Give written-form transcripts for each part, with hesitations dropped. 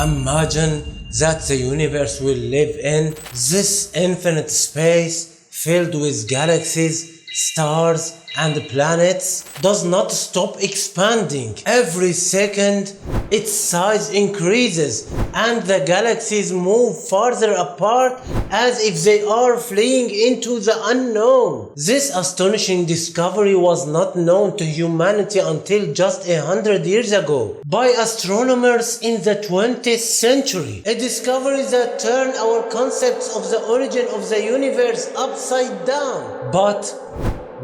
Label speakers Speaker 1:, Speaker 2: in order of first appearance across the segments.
Speaker 1: Imagine that the universe will live in this infinite space filled with galaxies, stars, and planets does not stop expanding. Every second, its size increases and the galaxies move farther apart as if they are fleeing into the unknown. This astonishing discovery was not known to humanity until just 100 years ago by astronomers in the 20th century. A discovery that turned our concepts of the origin of the universe upside down. But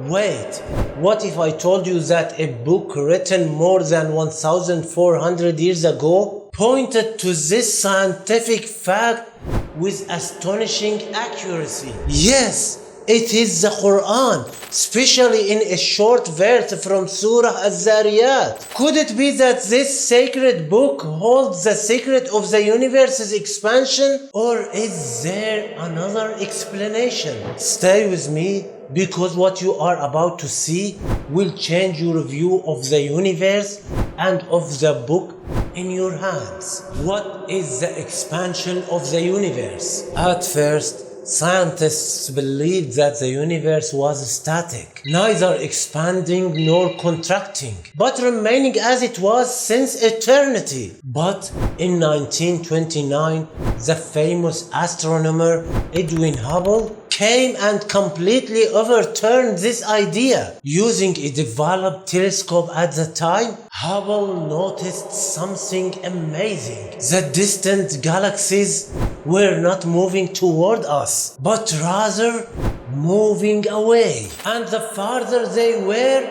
Speaker 1: wait, what if I told you that a book written more than 1400 years ago pointed to this scientific fact with astonishing accuracy? Yes, it is the Qur'an, especially in a short verse from Surah Dhariyat. Could it be that this sacred book holds the secret of the universe's expansion? Or is there another explanation? Stay with me, because what you are about to see will change your view of the universe and of the book in your hands. What is the expansion of the universe? At first, scientists believed that the universe was static, neither expanding nor contracting, but remaining as it was since eternity. But in 1929, the famous astronomer Edwin Hubble came and completely overturned this idea. Using a developed telescope at the time, Hubble noticed something amazing. The distant galaxies were not moving toward us, but rather moving away. And the farther they were,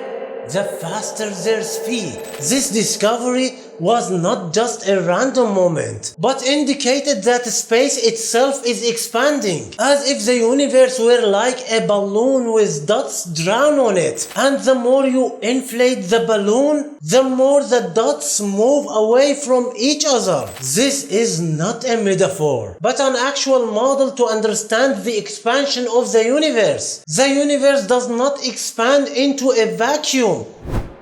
Speaker 1: the faster their speed. This discovery was not just a random moment, but indicated that space itself is expanding, as if the universe were like a balloon with dots drawn on it. And the more you inflate the balloon, the more the dots move away from each other. This is not a metaphor, but an actual model to understand the expansion of the universe. The universe does not expand into a vacuum,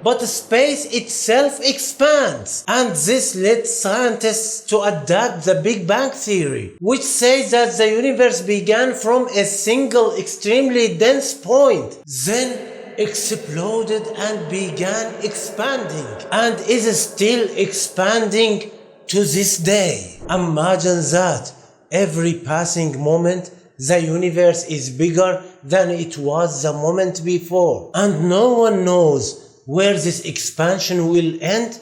Speaker 1: but space itself expands. And this led scientists to adapt the Big Bang Theory, which says that the universe began from a single extremely dense point, then exploded and began expanding, and is still expanding to this day. Imagine that every passing moment the universe is bigger than it was the moment before, and no one knows where this expansion will end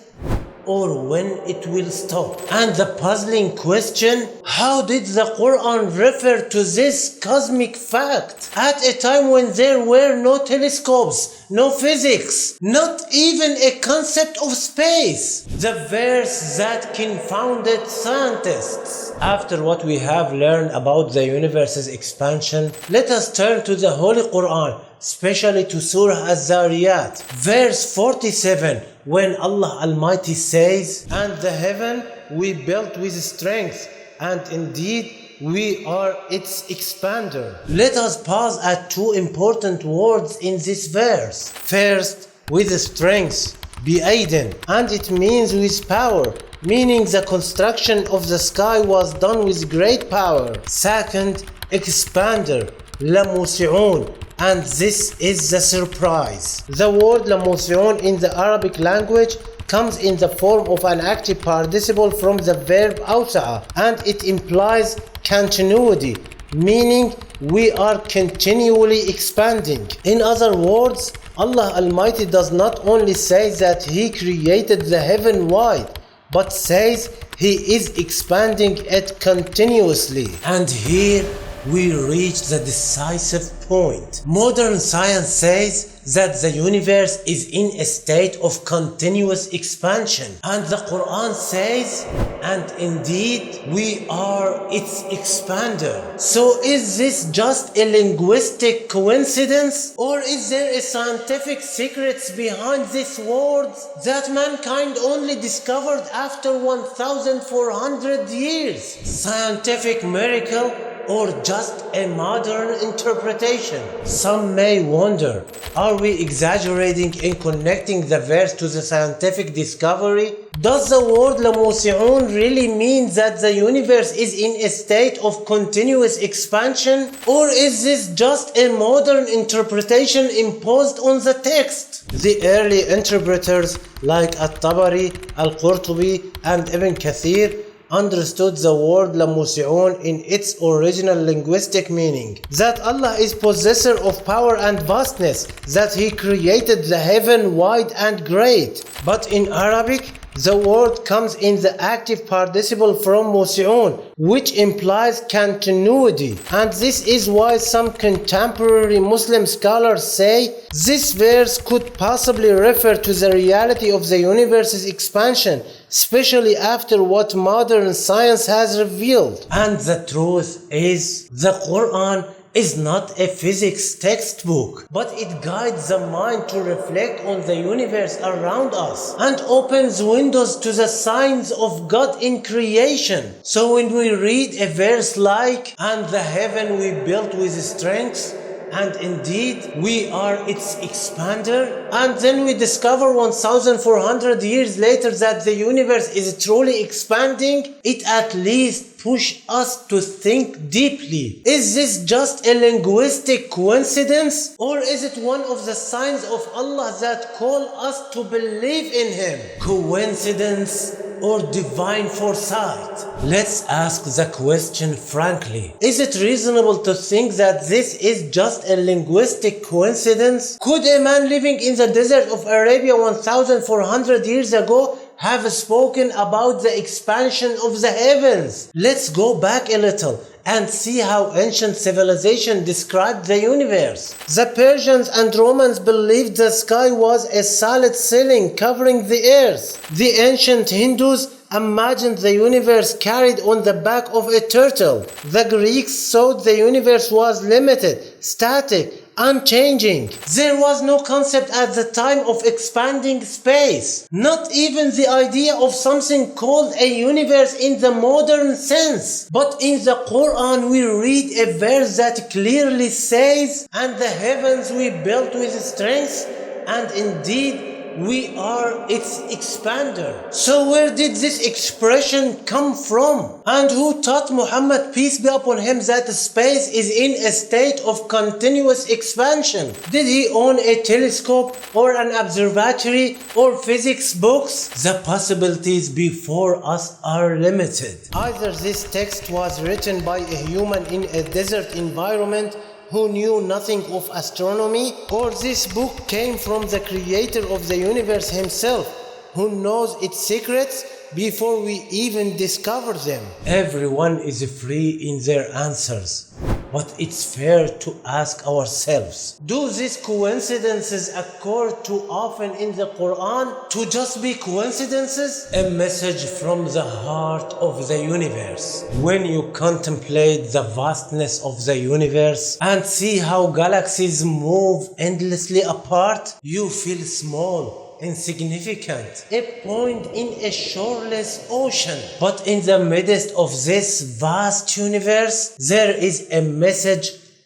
Speaker 1: or when it will stop. And the puzzling question, how did the Qur'an refer to this cosmic fact at a time when there were no telescopes, no physics, not even a concept of space? The verse that confounded scientists. After what we have learned about the universe's expansion, let us turn to the Holy Qur'an, especially to Surah Dhariyat, verse 47, when Allah Almighty says, "And the heaven we built with strength, and indeed we are its expander." Let us pause at two important words in this verse. First, with strength, bi'aiden, and it means with power, meaning the construction of the sky was done with great power. Second, expander, lamusi'un, and this is the surprise. The word lamusi'un in the Arabic language comes in the form of an active participle from the verb awsa'a, and it implies continuity, meaning we are continually expanding. In other words, Allah Almighty does not only say that He created the heaven wide, but says He is expanding it continuously. And here we reach the decisive point. Modern science says that the universe is in a state of continuous expansion, and the Qur'an says, and indeed we are its expander. So is this just a linguistic coincidence, or is there a scientific secret behind these words that mankind only discovered after 1400 years? Scientific miracle or just a modern interpretation? Some may wonder, are we exaggerating in connecting the verse to the scientific discovery? Does the word لَمُوسِعُونَ really mean that the universe is in a state of continuous expansion? Or is this just a modern interpretation imposed on the text? The early interpreters like At-Tabari, Al-Qurtubi and Ibn Kathir understood the word لَمُوسِعُونَ in its original linguistic meaning, that Allah is possessor of power and vastness, that He created the heaven wide and great. But in Arabic, the word comes in the active participle from musi'un, which implies continuity, and this is why some contemporary Muslim scholars say this verse could possibly refer to the reality of the universe's expansion, especially after what modern science has revealed. And the truth is, the Qur'an is not a physics textbook, but it guides the mind to reflect on the universe around us and opens windows to the signs of God in creation. So when we read a verse like, "And the heaven we built with strength, and indeed we are its expander," and then we discover 1400 years later that the universe is truly expanding, it at least push us to think deeply. Is this just a linguistic coincidence? Or is it one of the signs of Allah that call us to believe in Him? Coincidence or divine foresight? Let's ask the question frankly. Is it reasonable to think that this is just a linguistic coincidence? Could a man living in the desert of Arabia 1400 years ago have spoken about the expansion of the heavens? Let's go back a little and see how ancient civilization described the universe. The Persians and Romans believed the sky was a solid ceiling covering the earth. The ancient Hindus imagined the universe carried on the back of a turtle. The Greeks thought the universe was limited, static, unchanging. There was no concept at the time of expanding space, not even the idea of something called a universe in the modern sense. But in the Quran we read a verse that clearly says, "And the heavens we built with strength, and indeed we are its expander." So where did this expression come from? And who taught Muhammad, peace be upon him, that space is in a state of continuous expansion? Did he own a telescope or an observatory or physics books? The possibilities before us are limited. Either this text was written by a human in a desert environment who knew nothing of astronomy, or this book came from the creator of the universe himself, who knows its secrets before we even discover them. Everyone is free in their answers, but it's fair to ask ourselves, do these coincidences occur too often in the Quran to just be coincidences? A message from the heart of the universe. When you contemplate the vastness of the universe and see how galaxies move endlessly apart, you feel small, insignificant, a point in a shoreless ocean. But in the midst of this vast universe, there is a message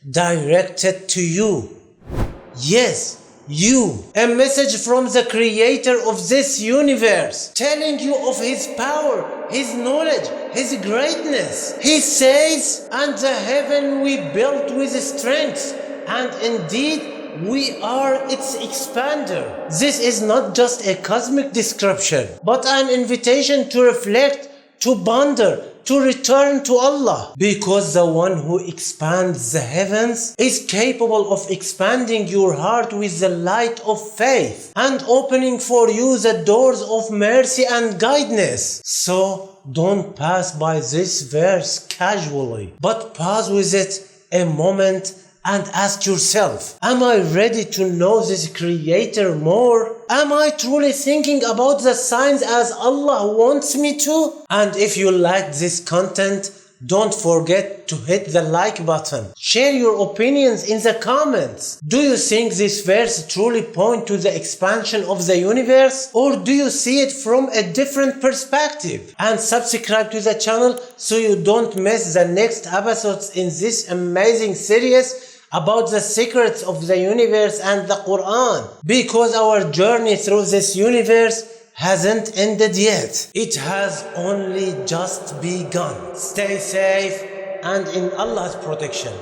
Speaker 1: directed to you. Yes, you. A message from the creator of this universe, telling you of his power, his knowledge, his greatness. He says, "And the heaven we built with strength, and indeed we are its expander." This is not just a cosmic description, but an invitation to reflect, to ponder, to return to Allah. Because the one who expands the heavens is capable of expanding your heart with the light of faith and opening for you the doors of mercy and guidance. So don't pass by this verse casually, but pause with it a moment and ask yourself, am I ready to know this creator more? Am I truly thinking about the signs as Allah wants me to? And if you liked this content, don't forget to hit the like button. Share your opinions in the comments. Do you think this verse truly points to the expansion of the universe, or do you see it from a different perspective? And subscribe to the channel so you don't miss the next episodes in this amazing series about the secrets of the universe and the Qur'an, because our journey through this universe hasn't ended yet. It has only just begun. Stay safe and in Allah's protection.